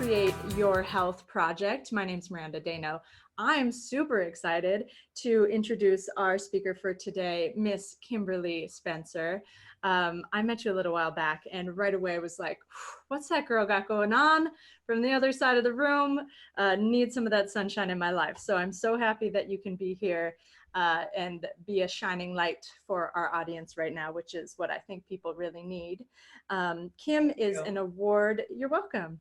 Create Your Health project. My name's Miranda Dano. I'm super excited to introduce our speaker for today, Miss Kimberly Spencer. I met you a little while back and right away was like, what's that girl got going on from the other side of the room? Need some of that sunshine in my life. So I'm so happy that you can be here and be a shining light for our audience right now, which is what I think people really need. Kim is an award, you're welcome.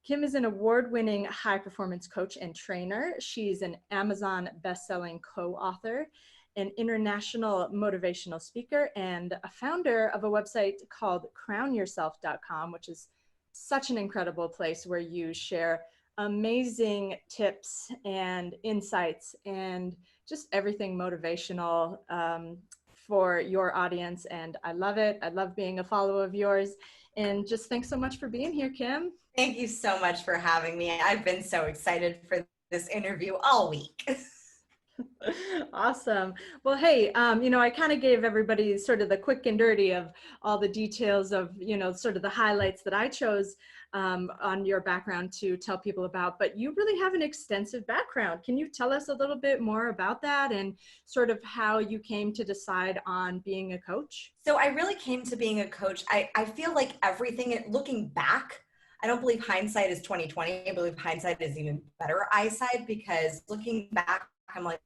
Kim is an award-winning high-performance coach and trainer. She's an Amazon best-selling co-author, an international motivational speaker, and a founder of a website called crownyourself.com, which is such an incredible place where you share amazing tips and insights and just everything motivational for your audience. And I love it. I love being a follower of yours. And just thanks so much for being here, Kim. Thank you so much for having me. I've been so excited for this interview all week. Awesome. Well, hey, I kind of gave everybody sort of the quick and dirty of all the details of, sort of the highlights that I chose on your background to tell people about, but you really have an extensive background. Can you tell us a little bit more about that and sort of how you came to decide on being a coach? So I really came to being a coach. I feel like everything, looking back, I don't believe hindsight is 20/20. I believe hindsight is even better eyesight, because looking back, I'm like,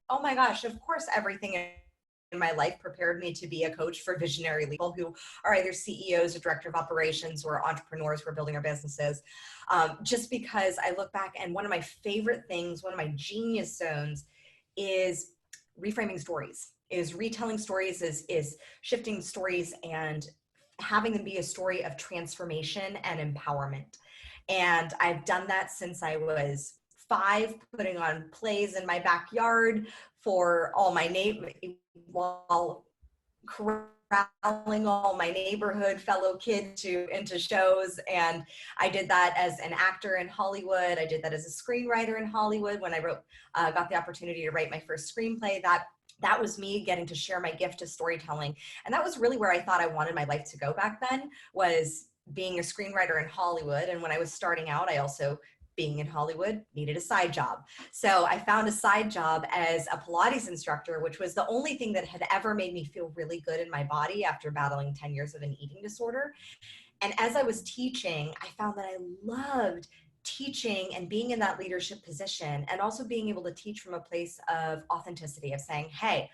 oh my gosh, of course everything in my life prepared me to be a coach for visionary people who are either CEOs or director of operations or entrepreneurs who are building their businesses. Just because I look back, and one of my favorite things, one of my genius zones is reframing stories, is retelling stories, is shifting stories and having them be a story of transformation and empowerment. And I've done that since I was 5, putting on plays in my backyard for all my neighbors, while corralling all my neighborhood fellow kids into shows. And I did that as an actor in Hollywood. I did that as a screenwriter in Hollywood when I got the opportunity to write my first screenplay. That was me getting to share my gift of storytelling. And that was really where I thought I wanted my life to go back then, was being a screenwriter in Hollywood. And when I was starting out, I also, being in Hollywood, needed a side job. So I found a side job as a Pilates instructor, which was the only thing that had ever made me feel really good in my body after battling 10 years of an eating disorder. And as I was teaching, I found that I loved teaching and being in that leadership position, and also being able to teach from a place of authenticity, of saying, hey,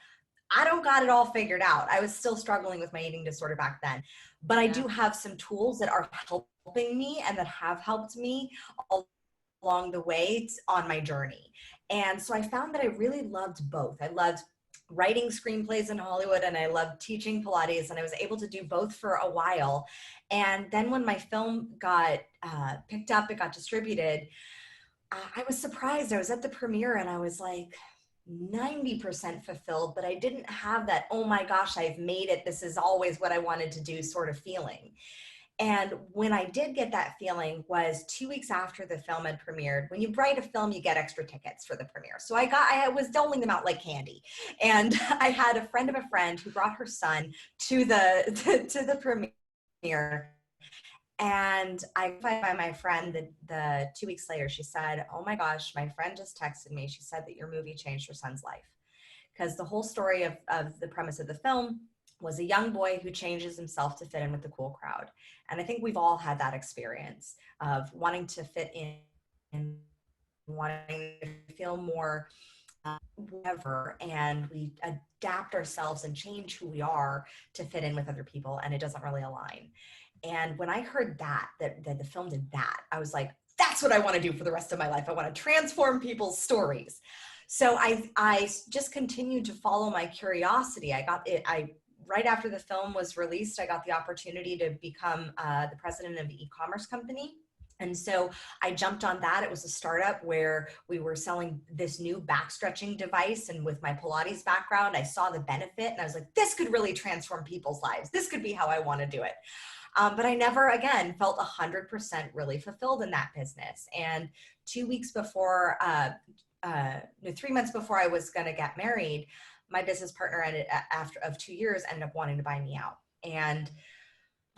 I don't got it all figured out. I was still struggling with my eating disorder back then, but I do have some tools that are helping me and that have helped me along the way on my journey. And so I found that I really loved both. I loved writing screenplays in Hollywood, and I loved teaching Pilates, and I was able to do both for a while. And then when my film got picked up, it got distributed, I was surprised. I was at the premiere and I was like 90% fulfilled, but I didn't have that, oh my gosh, I've made it, this is always what I wanted to do sort of feeling. And when I did get that feeling was 2 weeks after the film had premiered. When you write a film, you get extra tickets for the premiere. So I was doling them out like candy. And I had a friend of a friend who brought her son to the premiere. And I by my friend the 2 weeks later, she said, oh my gosh, my friend just texted me. She said that your movie changed her son's life. Because the whole story of the premise of the film was a young boy who changes himself to fit in with the cool crowd. And I think we've all had that experience of wanting to fit in and wanting to feel more whatever, and we adapt ourselves and change who we are to fit in with other people, and it doesn't really align. And when I heard that the film did that, I was like, that's what I want to do for the rest of my life. I want to transform people's stories. So I just continued to follow my curiosity. Right after the film was released, I got the opportunity to become the president of the e-commerce company. And so I jumped on that. It was a startup where we were selling this new back stretching device. And with my Pilates background, I saw the benefit and I was like, this could really transform people's lives. This could be how I want to do it. But I never, again, felt 100% really fulfilled in that business. And 2 weeks before, 3 months before I was going to get married, my business partner after 2 years ended up wanting to buy me out. And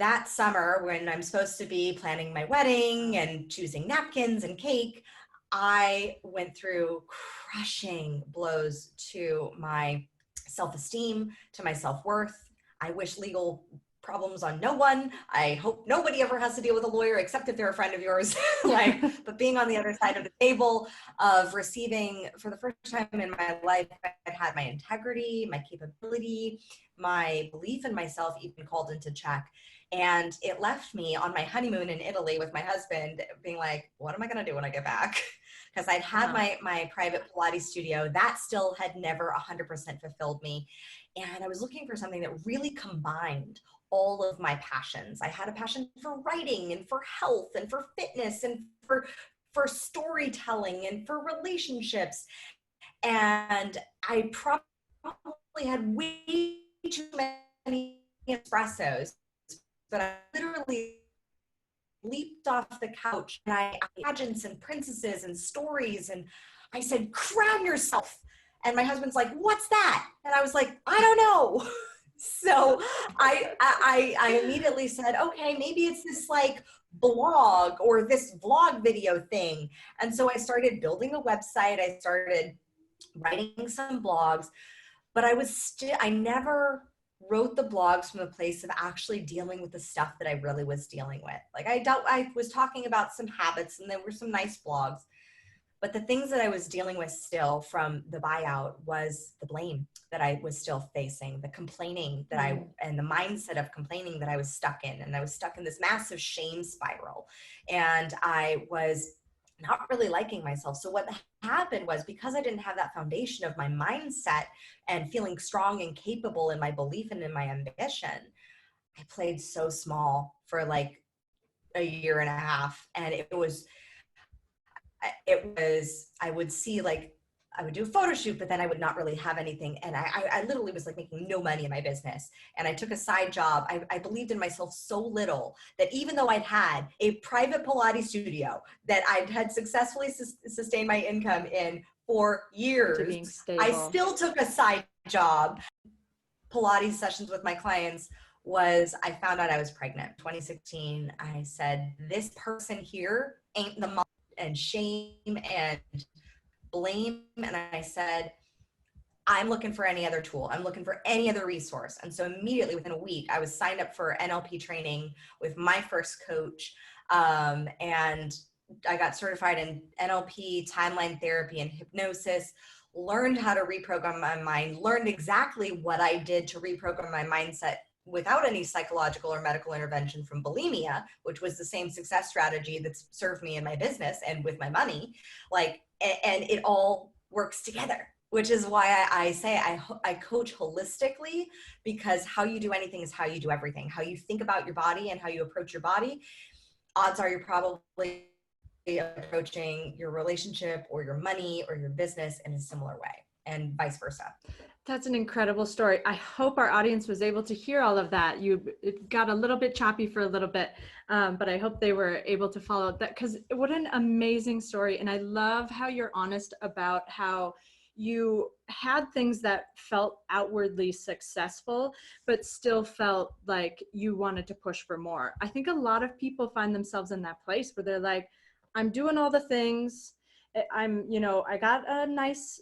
that summer, when I'm supposed to be planning my wedding and choosing napkins and cake, I went through crushing blows to my self-esteem, to my self-worth. I wish legal problems on no one. I hope nobody ever has to deal with a lawyer except if they're a friend of yours. Like, but being on the other side of the table of receiving, for the first time in my life, I've had my integrity, my capability, my belief in myself even called into check. And it left me on my honeymoon in Italy with my husband being like, what am I going to do when I get back? Because I'd had my private Pilates studio that still had never 100% fulfilled me. And I was looking for something that really combined all of my passions. I had a passion for writing and for health and for fitness and for storytelling and for relationships. And I probably had way too many espressos, but I literally leaped off the couch and I pageants and princesses and stories. And I said, crown yourself. And my husband's like, what's that? And I was like, I don't know. So I immediately said, okay, maybe it's this like blog or this vlog video thing. And so I started building a website. I started writing some blogs, but I never wrote the blogs from a place of actually dealing with the stuff that I really was dealing with. Like I was talking about some habits and there were some nice blogs, but the things that I was dealing with still from the buyout was the blame that I was still facing, the complaining that and the mindset of complaining that I was stuck in. And I was stuck in this massive shame spiral. And I was not really liking myself. So what happened was, because I didn't have that foundation of my mindset and feeling strong and capable in my belief and in my ambition, I played so small for like a year and a half. And I would see, like, I would do a photo shoot, but then I would not really have anything. And I literally was like making no money in my business. And I took a side job. I believed in myself so little that even though I'd had a private Pilates studio that I'd had successfully sustained my income in for years, I still took a side job. Pilates sessions with my clients I found out I was pregnant. 2016, I said, this person here ain't the mom. And shame and blame. And I said, I'm looking for any other tool. I'm looking for any other resource. And so immediately within a week, I was signed up for NLP training with my first coach. And I got certified in NLP, timeline therapy, and hypnosis, learned how to reprogram my mind, learned exactly what I did to reprogram my mindset without any psychological or medical intervention from bulimia, which was the same success strategy that's served me in my business and with my money. Like, and it all works together, which is why I say I coach holistically, because how you do anything is how you do everything. How you think about your body and how you approach your body, odds are you're probably approaching your relationship or your money or your business in a similar way, and vice versa. That's an incredible story. I hope our audience was able to hear all of that. It got a little bit choppy for a little bit, but I hope they were able to follow that, because what an amazing story. And I love how you're honest about how you had things that felt outwardly successful, but still felt like you wanted to push for more. I think a lot of people find themselves in that place where they're like, I'm doing all the things. I got a nice,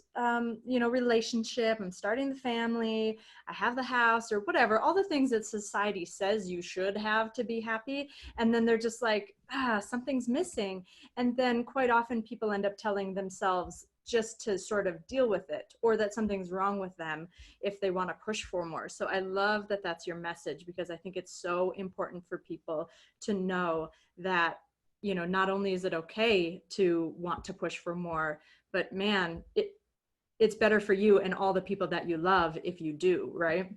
relationship. I'm starting the family. I have the house or whatever, all the things that society says you should have to be happy. And then they're just like, something's missing. And then quite often people end up telling themselves just to sort of deal with it, or that something's wrong with them if they want to push for more. So I love that that's your message, because I think it's so important for people to know that, not only is it okay to want to push for more, but man, it's better for you and all the people that you love if you do, right?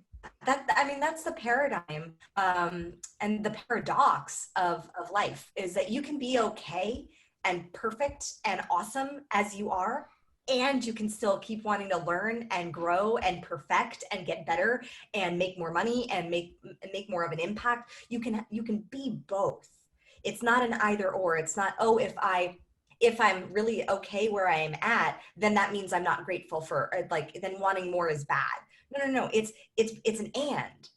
That's the paradigm, and the paradox of life is that you can be okay and perfect and awesome as you are, and you can still keep wanting to learn and grow and perfect and get better and make more money and make more of an impact. You can be both. It's not an either or. It's not, if I'm really okay where I am at, then that means I'm not grateful for, then wanting more is bad. No. It's an and.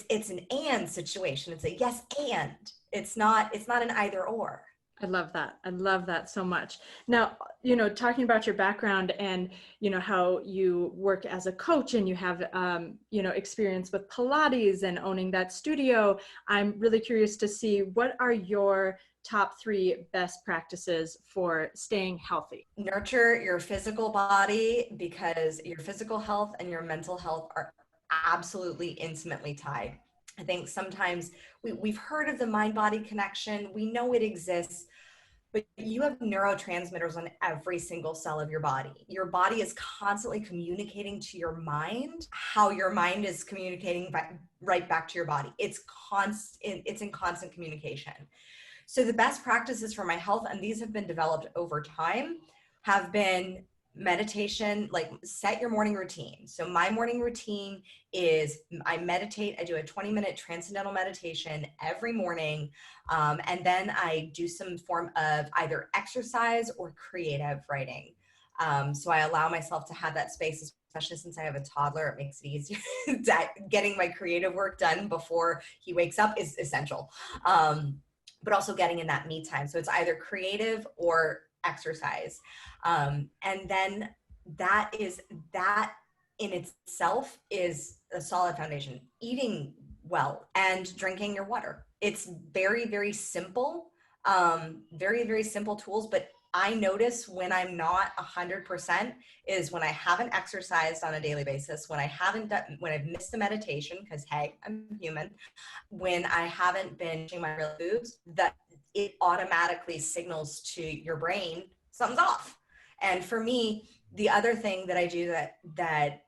it's an and situation. It's a yes and. It's not an either or. I love that. I love that so much. Now, talking about your background and, how you work as a coach and you have, experience with Pilates and owning that studio, I'm really curious to see, what are your top 3 best practices for staying healthy? Nurture your physical body, because your physical health and your mental health are absolutely intimately tied. I think sometimes we've heard of the mind-body connection. We know it exists, but you have neurotransmitters on every single cell of your body. Your body is constantly communicating to your mind how your mind is communicating right back to your body. It's in constant communication. So the best practices for my health, and these have been developed over time, have been meditation. Like, set your morning routine. So my morning routine is I meditate. I do a 20-minute transcendental meditation every morning. And then I do some form of either exercise or creative writing. So I allow myself to have that space, especially since I have a toddler. It makes it easier. Getting my creative work done before he wakes up is essential. But also getting in that me time. So it's either creative or exercise. And then that in itself is a solid foundation. Eating well and drinking your water. It's very, very simple, very, very simple tools, but I notice when I'm not 100% is when I haven't exercised on a daily basis, when I've missed a meditation, because hey, I'm human, when I haven't been eating my real foods, that it automatically signals to your brain something's off. And for me, the other thing that I do that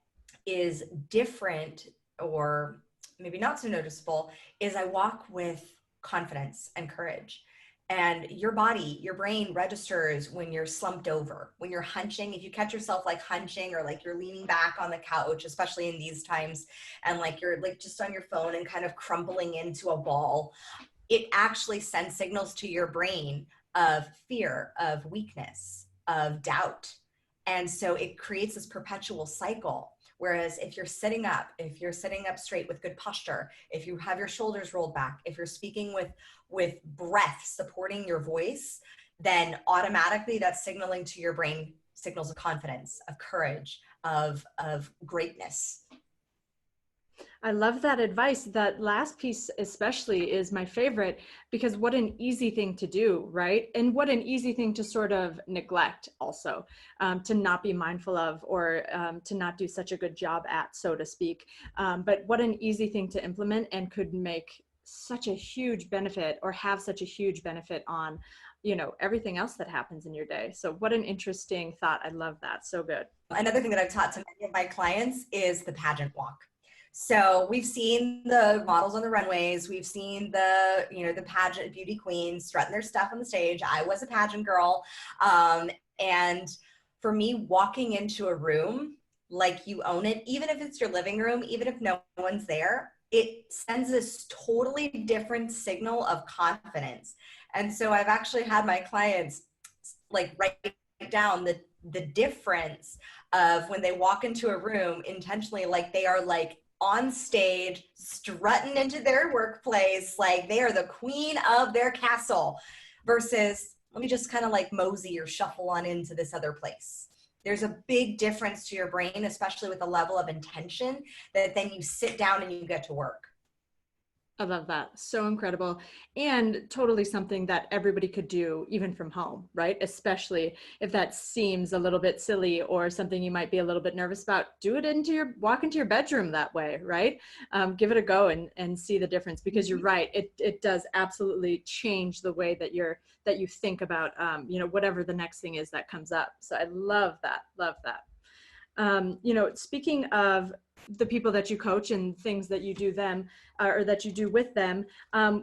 is different, or maybe not so noticeable, is I walk with confidence and courage. And your body, your brain registers when you're slumped over, when you're hunching. If you catch yourself like hunching, or like you're leaning back on the couch, especially in these times, and like you're like just on your phone and kind of crumpling into a ball, it actually sends signals to your brain of fear, of weakness, of doubt. And so it creates this perpetual cycle. Whereas if you're sitting up straight with good posture, if you have your shoulders rolled back, if you're speaking with breath supporting your voice, then automatically that's signaling to your brain signals of confidence, of courage, of greatness. I love that advice. That last piece especially is my favorite, because what an easy thing to do, right? And what an easy thing to sort of neglect also, to not be mindful of, or to not do such a good job at, so to speak. But what an easy thing to implement, and could make such a huge benefit, or have such a huge benefit on, everything else that happens in your day. So what an interesting thought. I love that. So good. Another thing that I've taught to many of my clients is the pageant walk. So we've seen the models on the runways. We've seen the pageant beauty queens strutting their stuff on the stage. I was a pageant girl. And for me, walking into a room like you own it, even if it's your living room, even if no one's there, it sends this totally different signal of confidence. And so I've actually had my clients like write down the difference of when they walk into a room intentionally, like they are like on stage, strutting into their workplace, like they are the queen of their castle, versus let me just kind of like mosey or shuffle on into this other place. There's a big difference to your brain, especially with a level of intention, that then you sit down and you get to work. I love that. So incredible. And totally something that everybody could do even from home, right? Especially if that seems a little bit silly or something you might be a little bit nervous about. Walk into your bedroom that way, right? Give it a go and see the difference, because you're right. It does absolutely change the way that you think about, whatever the next thing is that comes up. So I love that. Love that. Speaking of the people that you coach and things that you do or that you do with them,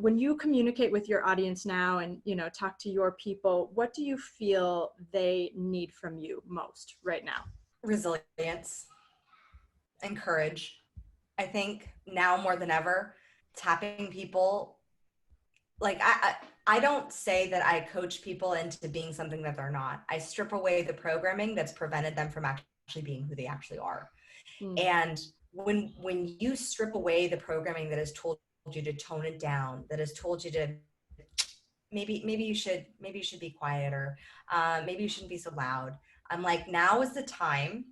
when you communicate with your audience now and, talk to your people, what do you feel they need from you most right now? Resilience and courage. I think now more than ever, tapping people, like I don't say that I coach people into being something that they're not. I strip away the programming that's prevented them from actually being who they actually are. And when you strip away the programming that has told you to tone it down, that has told you to maybe you should be quieter, maybe you shouldn't be so loud. I'm like, now is the time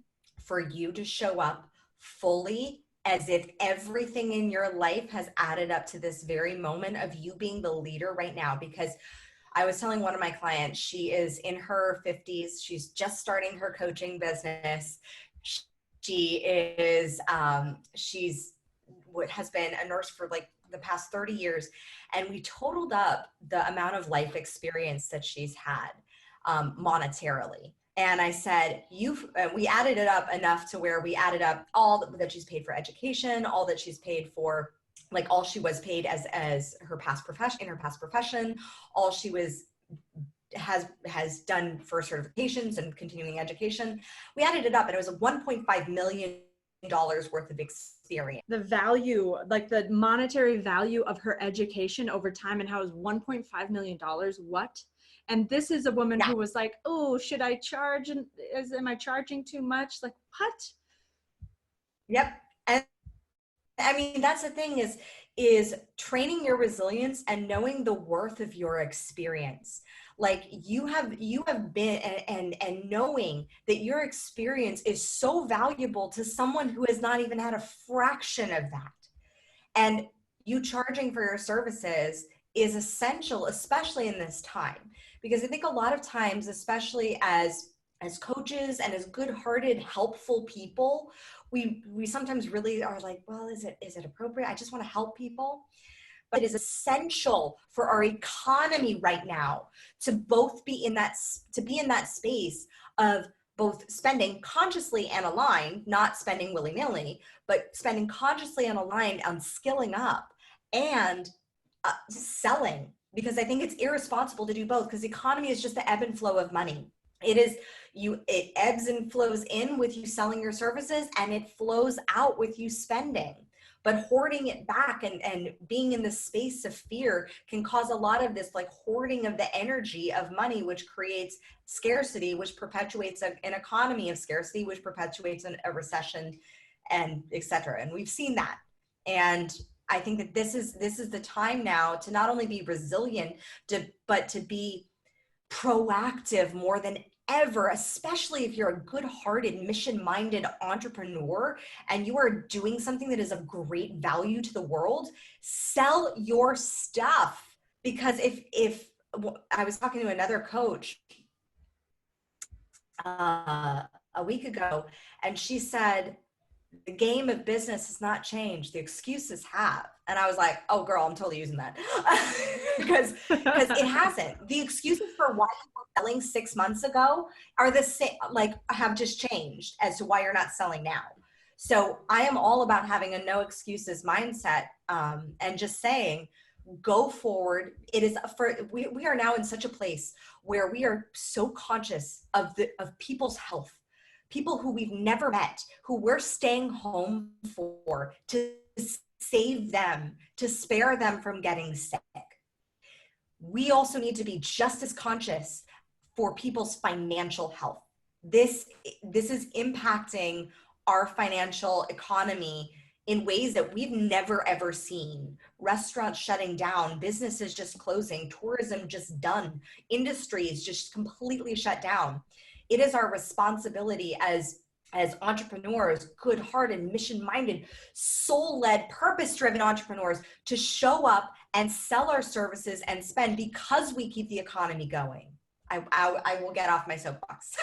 for you to show up fully, as if everything in your life has added up to this very moment of you being the leader right now. Because I was telling one of my clients, she is in her 50s. She's just starting her coaching business. She is, has been a nurse for like the past 30 years. And we totaled up the amount of life experience that she's had monetarily. And I said, we added it up enough to where we added up all that she's paid for education, all that she's paid for, like all she was paid as her past profession, in her past profession, all she has done for certifications and continuing education. We added it up and it was a $1.5 million worth of experience. The value, like the monetary value of her education over time, and how it was $1.5 million. What? And this is a woman who was like, oh, should I charge? And am I charging too much? Like, what? Yep. And I mean, that's the thing is training your resilience and knowing the worth of your experience. Like you have been, and knowing that your experience is so valuable to someone who has not even had a fraction of that. And you charging for your services is essential, especially in this time, because I think a lot of times, especially as coaches and as good-hearted, helpful people, we sometimes really are like, well, is it appropriate? I just want to help people. But it is essential for our economy right now to both be in that space of both spending consciously and aligned, not spending willy-nilly, but spending consciously and aligned on skilling up and selling, because I think it's irresponsible to do both, because the economy is just the ebb and flow of money. It ebbs and flows in with you selling your services, and it flows out with you spending. But hoarding it back and being in the space of fear can cause a lot of this like hoarding of the energy of money, which creates scarcity, which perpetuates an economy of scarcity, which perpetuates a recession, and et cetera. And we've seen that. And I think that this is the time now to not only be resilient, but to be proactive more than ever, especially if you're a good-hearted, mission-minded entrepreneur and you are doing something that is of great value to the world. Sell your stuff. Because if I was talking to another coach a week ago, and she said, the game of business has not changed. The excuses have. And I was like, oh girl, I'm totally using that. because it hasn't. The excuses for why you were selling 6 months ago are the same, like have just changed as to why you're not selling now. So I am all about having a no excuses mindset, and just saying, go forward. It is we are now in such a place where we are so conscious of people's health. People who we've never met, who we're staying home for, to save them, to spare them from getting sick. We also need to be just as conscious for people's financial health. This is impacting our financial economy in ways that we've never ever seen. Restaurants shutting down, businesses just closing, tourism just done, industries just completely shut down. It is our responsibility as entrepreneurs, good-hearted, mission-minded, soul-led, purpose-driven entrepreneurs to show up and sell our services and spend, because we keep the economy going. I will get off my soapbox.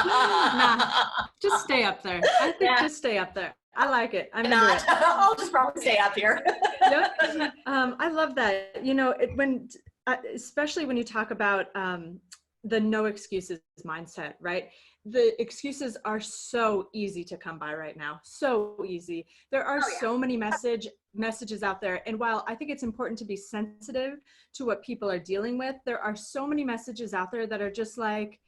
Nah, just stay up there. I think just stay up there. I like it. I'm into it. I'll just probably stay up here. Yep. I love that. You know, especially when you talk about the no excuses mindset, right? The excuses are so easy to come by right now. So easy. There are so many messages out there. And while I think it's important to be sensitive to what people are dealing with, there are so many messages out there that are just like,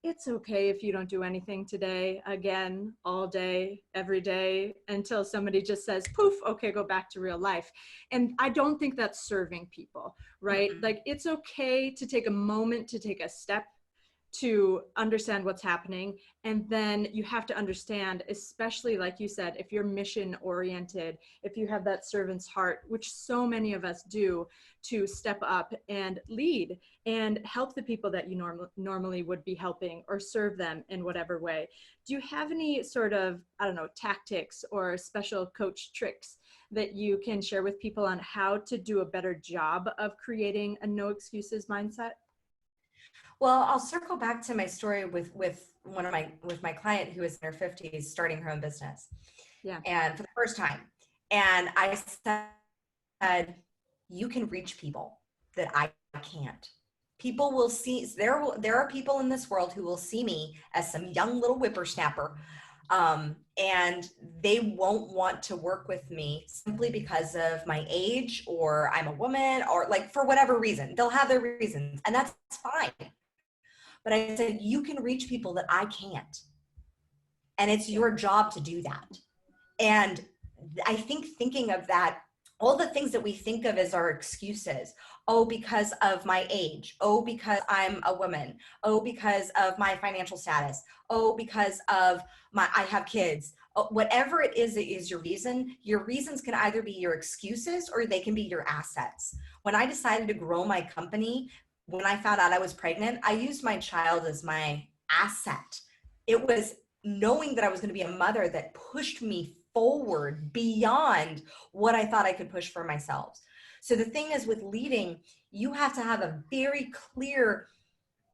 it's okay if you don't do anything today, again, all day, every day, until somebody just says, poof, okay, go back to real life. And I don't think that's serving people, right? Mm-hmm. Like, it's okay to take a moment to take a step, to understand what's happening. And then you have to understand, especially like you said, if you're mission oriented, if you have that servant's heart, which so many of us do, to step up and lead and help the people that you normally would be helping, or serve them in whatever way. Do you have any sort of, I don't know, tactics or special coach tricks that you can share with people on how to do a better job of creating a no excuses mindset? Well, I'll circle back to my story with my client who is in her 50s starting her own business, Yeah. and for the first time. And I said, you can reach people that I can't. People will see, there are people in this world who will see me as some young little whippersnapper, and they won't want to work with me simply because of my age, or I'm a woman, or like for whatever reason. They'll have their reasons, and that's fine. But I said, you can reach people that I can't. And it's your job to do that. And I think thinking of that, all the things that we think of as our excuses, oh, because of my age, oh, because I'm a woman, oh, because of my financial status, oh, because of I have kids, oh, whatever it is your reason. Your reasons can either be your excuses or they can be your assets. When I decided to grow my company, when I found out I was pregnant, I used my child as my asset. It was knowing that I was going to be a mother that pushed me forward beyond what I thought I could push for myself. So the thing is, with leading, you have to have a very clear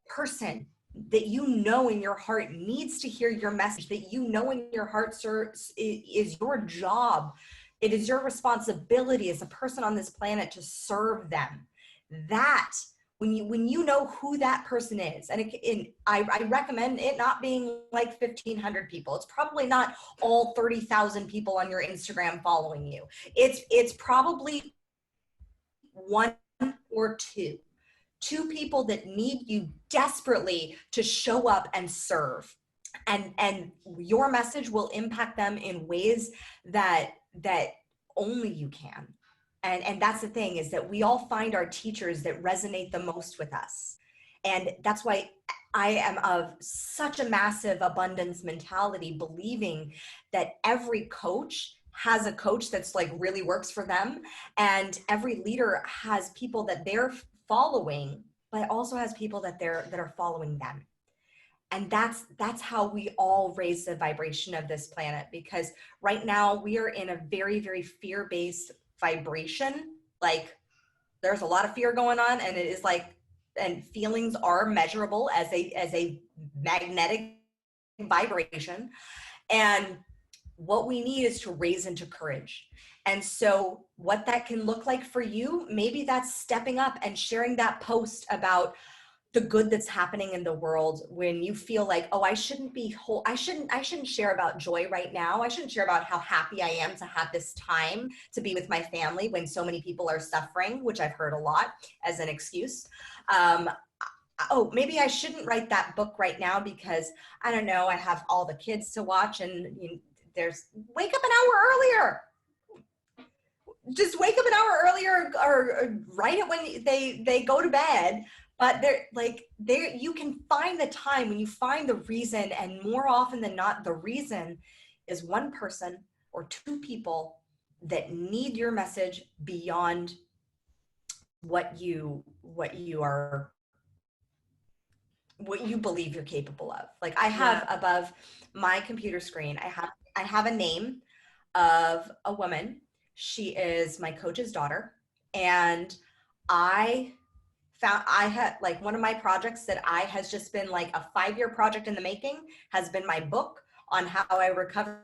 person that you know in your heart needs to hear your message, that you know in your heart is your job. It is your responsibility as a person on this planet to serve them. That when you know who that person is, and I recommend it not being like 1,500 people. It's probably not all 30,000 people on your Instagram following you. It's probably one or two people that need you desperately to show up and serve, and your message will impact them in ways that only you can. And that's the thing, is that we all find our teachers that resonate the most with us. And that's why I am of such a massive abundance mentality, believing that every coach has a coach that's like really works for them. And every leader has people that they're following, but also has people that are following them. And that's how we all raise the vibration of this planet, because right now we are in a very, very fear-based vibration. Like, there's a lot of fear going on, and it is like, and feelings are measurable as a magnetic vibration. And what we need is to raise into courage. And so what that can look like for you, maybe that's stepping up and sharing that post about the good that's happening in the world, when you feel like, oh, I shouldn't share about joy right now. I shouldn't share about how happy I am to have this time to be with my family when so many people are suffering, which I've heard a lot as an excuse. Oh, maybe I shouldn't write that book right now because I don't know, I have all the kids to watch, and wake up an hour earlier. Just wake up an hour earlier, or write it when they go to bed. But you can find the time when you find the reason, and more often than not, the reason is one person or two people that need your message beyond what you believe you're capable of. Like, I have above my computer screen, I have a name of a woman. She is my coach's daughter, and I had like one of my projects that has just been like a 5-year project in the making, has been my book on how I recovered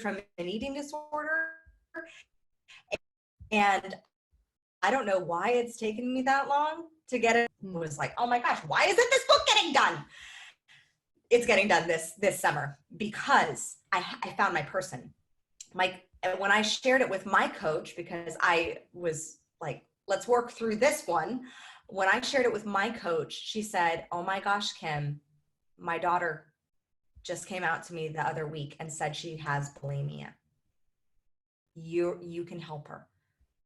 from an eating disorder. And I don't know why it's taken me that long to get it. It was like, oh my gosh, why isn't this book getting done? It's getting done this summer because I found my person. When I shared it with my coach, because I was like, let's work through this one. When I shared it with my coach, she said, oh my gosh, Kim, my daughter just came out to me the other week and said she has bulimia. You can help her.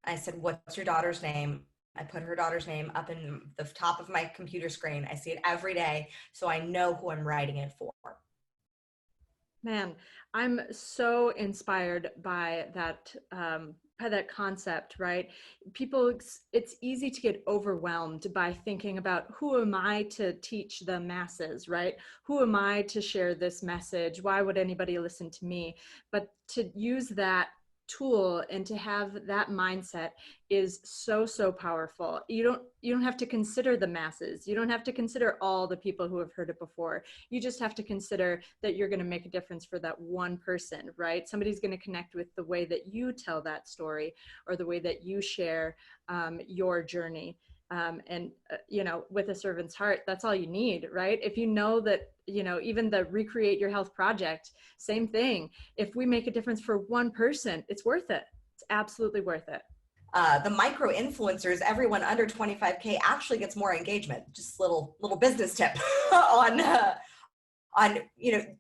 I said, what's your daughter's name? I put her daughter's name up in the top of my computer screen. I see it every day, so I know who I'm writing it for. Man, I'm so inspired by that concept, right? People, it's easy to get overwhelmed by thinking about who am I to teach the masses, right? Who am I to share this message? Why would anybody listen to me? But to use that tool and to have that mindset is so powerful. You don't have to consider the masses. You don't have to consider all the people who have heard it before. You just have to consider that you're going to make a difference for that one person, right? Somebody's going to connect with the way that you tell that story or the way that you share your journey. With a servant's heart, that's all you need, right? If you know that, even the Recreate Your Health project, same thing. If we make a difference for one person, it's worth it. It's absolutely worth it. The micro influencers, everyone under 25K actually gets more engagement. Just little business tip on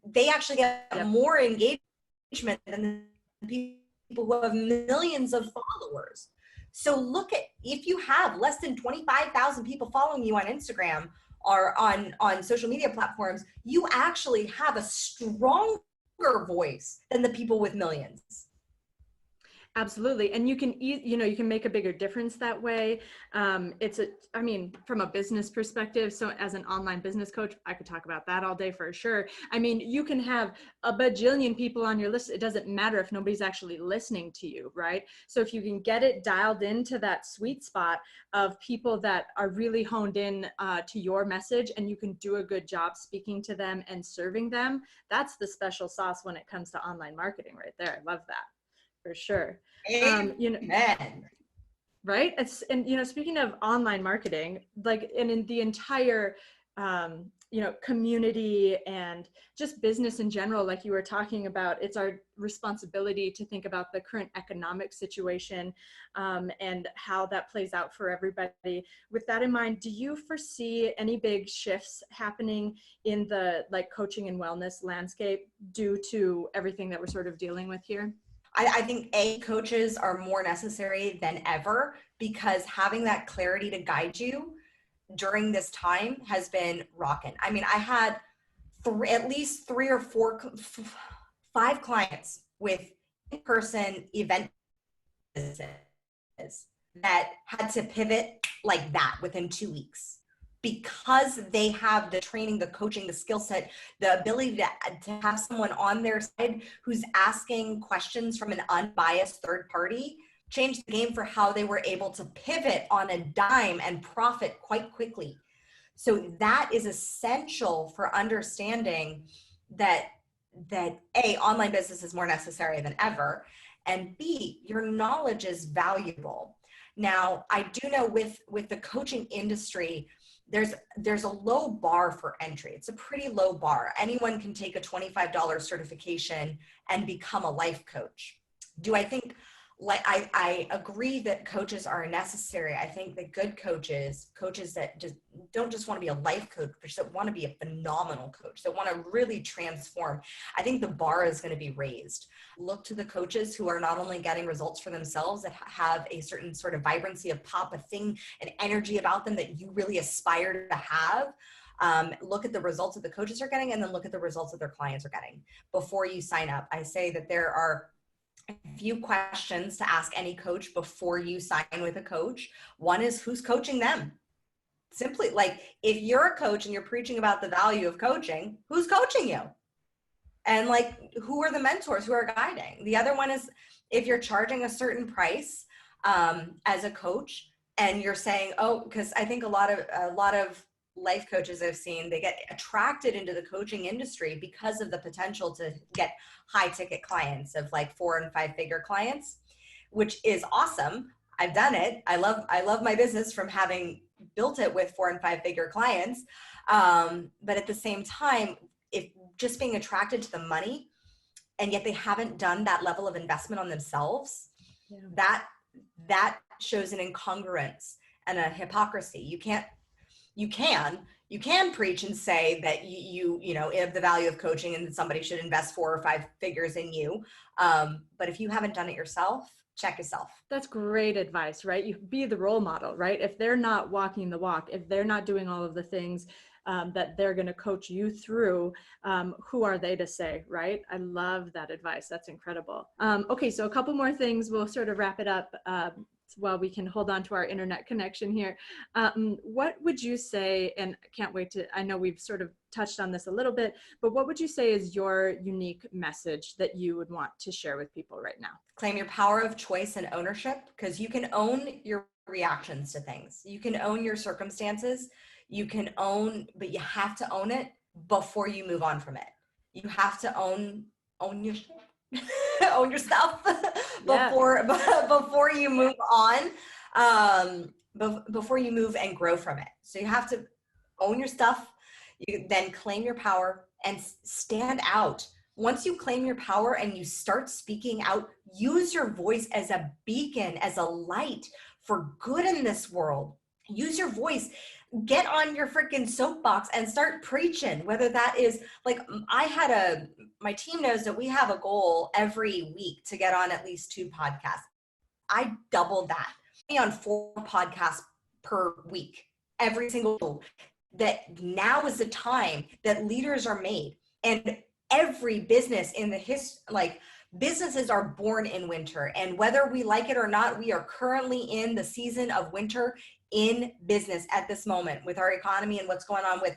they actually get more engagement than people who have millions of followers. So look at, if you have less than 25,000 people following you on Instagram or on social media platforms, you actually have a stronger voice than the people with millions. Absolutely. And you can make a bigger difference that way. From a business perspective, so as an online business coach, I could talk about that all day for sure. You can have a bajillion people on your list. It doesn't matter if nobody's actually listening to you, right? So if you can get it dialed into that sweet spot of people that are really honed in to your message, and you can do a good job speaking to them and serving them, that's the special sauce when it comes to online marketing right there. I love that. For sure. Amen. Right. Speaking of online marketing, like, and in the entire, community and just business in general, like you were talking about, it's our responsibility to think about the current economic situation and how that plays out for everybody. With that in mind, do you foresee any big shifts happening in the coaching and wellness landscape due to everything that we're sort of dealing with here? I think coaches are more necessary than ever, because having that clarity to guide you during this time has been rocking. I had at least 3 or 4, 5 clients with in-person event businesses that had to pivot like that within 2 weeks, because they have the training, the coaching, the skill set, the ability to have someone on their side who's asking questions from an unbiased third party, changed the game for how they were able to pivot on a dime and profit quite quickly. So that is essential for understanding that A, online business is more necessary than ever, and B, your knowledge is valuable. Now, I do know with the coaching industry, there's a low bar for entry. It's a pretty low bar. Anyone can take a $25 certification and become a life coach. Do I think, I agree that coaches are necessary. I think that good coaches that don't just want to be a life coach, but that want to be a phenomenal coach, that want to really transform. I think the bar is going to be raised. Look to the coaches who are not only getting results for themselves, that have a certain sort of vibrancy, of pop, a thing, an energy about them that you really aspire to have. Look at the results that the coaches are getting, and then look at the results that their clients are getting before you sign up. I say that there are a few questions to ask any coach before you sign with a coach. One is, who's coaching them? Simply, if you're a coach and you're preaching about the value of coaching, who's coaching you? And who are the mentors who are guiding? The other one is, if you're charging a certain price as a coach, and you're saying, because I think a lot of life coaches I've seen, they get attracted into the coaching industry because of the potential to get high ticket clients of 4 and 5 figure clients, which is awesome. I've done it. I love my business from having built it with 4 and 5 figure clients. But at the same time, if just being attracted to the money, and yet they haven't done that level of investment on themselves, that shows an incongruence and a hypocrisy. You can preach and say that you have the value of coaching and that somebody should invest 4 or 5 figures in you. But if you haven't done it yourself, check yourself. That's great advice, right? You be the role model, right? If they're not walking the walk, if they're not doing all of the things that they're going to coach you through, who are they to say, right? I love that advice. That's incredible. Okay, so a couple more things. We'll sort of wrap it up while we can hold on to our internet connection here. What would you say, and I can't wait to, I know we've sort of touched on this a little bit, but what would you say is your unique message that you would want to share with people right now? Claim your power of choice and ownership, because you can own your reactions to things. You can own your circumstances. You can own, but you have to own it before you move on from it. You have to own your own your stuff before you move on, before you move and grow from it. So you have to own your stuff. You then claim your power and stand out. Once you claim your power and you start speaking out, use your voice as a beacon, as a light for good in this world. Use your voice. Get on your freaking soapbox and start preaching, whether that is like, my team knows that we have a goal every week to get on at least 2 podcasts. I doubled that. Be on 4 podcasts per week, every single, that now is the time that leaders are made. And every business in the businesses are born in winter. And whether we like it or not, we are currently in the season of winter in business at this moment with our economy and what's going on with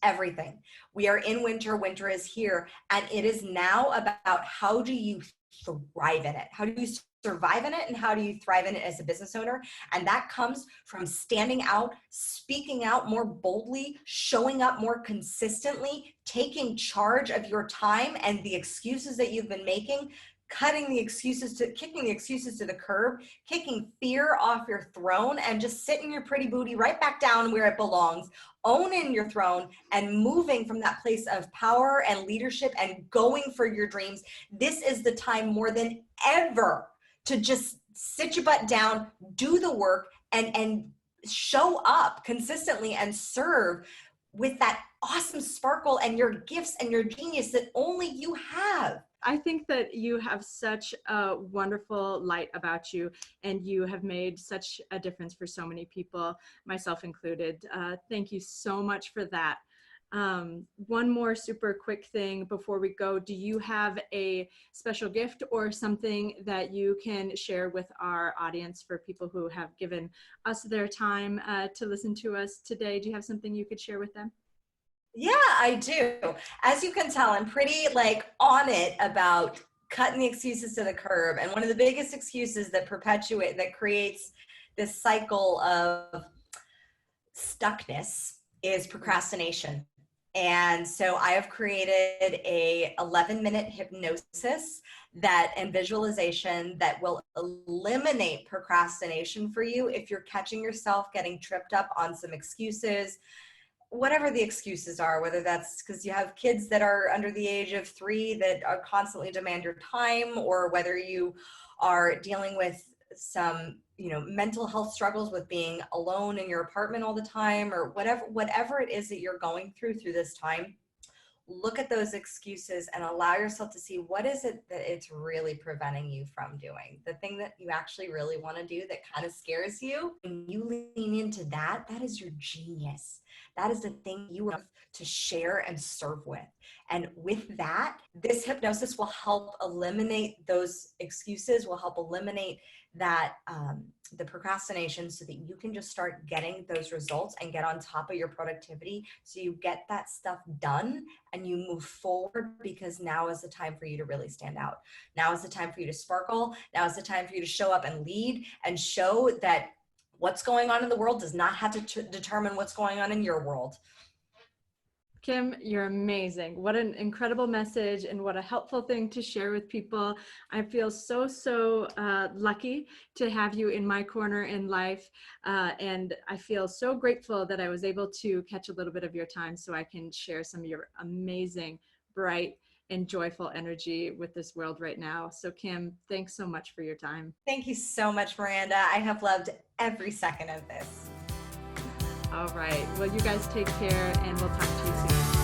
everything. We are in winter. Winter is here. And it is now about how do you thrive in it? How do you survive in it? And how do you thrive in it as a business owner? And that comes from standing out, speaking out more boldly, showing up more consistently, taking charge of your time and the excuses that you've been making, kicking the excuses to the curb, kicking fear off your throne, and just sitting your pretty booty right back down where it belongs, owning your throne and moving from that place of power and leadership and going for your dreams. This is the time more than ever to just sit your butt down, do the work, and show up consistently and serve with that awesome sparkle and your gifts and your genius that only you have. I think that you have such a wonderful light about you, and you have made such a difference for so many people, myself included. Thank you so much for that. One more super quick thing before we go. Do you have a special gift or something that you can share with our audience for people who have given us their time to listen to us today? Do you have something you could share with them? Yeah, I do. As you can tell, I'm pretty on it about cutting the excuses to the curb. And one of the biggest excuses that creates this cycle of stuckness is procrastination. And so I have created a 11-minute hypnosis and visualization that will eliminate procrastination for you if you're catching yourself getting tripped up on some excuses, whatever the excuses are, whether that's because you have kids that are under the age of 3 that are constantly demand your time, or whether you are dealing with some, mental health struggles with being alone in your apartment all the time, or whatever it is that you're going through this time. Look at those excuses and allow yourself to see what is it that it's really preventing you from doing. The thing that you actually really want to do that kind of scares you, when you lean into that is your genius. That is the thing you have to share and serve with. And with that, this hypnosis will help eliminate those excuses, will help eliminate that the procrastination, so that you can just start getting those results and get on top of your productivity, so you get that stuff done and you move forward, because now is the time for you to really stand out. Now is the time for you to sparkle. Now is the time for you to show up and lead and show that what's going on in the world does not have to determine what's going on in your world. Kim, you're amazing. What an incredible message, and what a helpful thing to share with people. I feel so lucky to have you in my corner in life. And I feel so grateful that I was able to catch a little bit of your time so I can share some of your amazing, bright, and joyful energy with this world right now. So Kim, thanks so much for your time. Thank you so much, Miranda. I have loved every second of this. All right. Well, you guys take care, and we'll talk to you soon.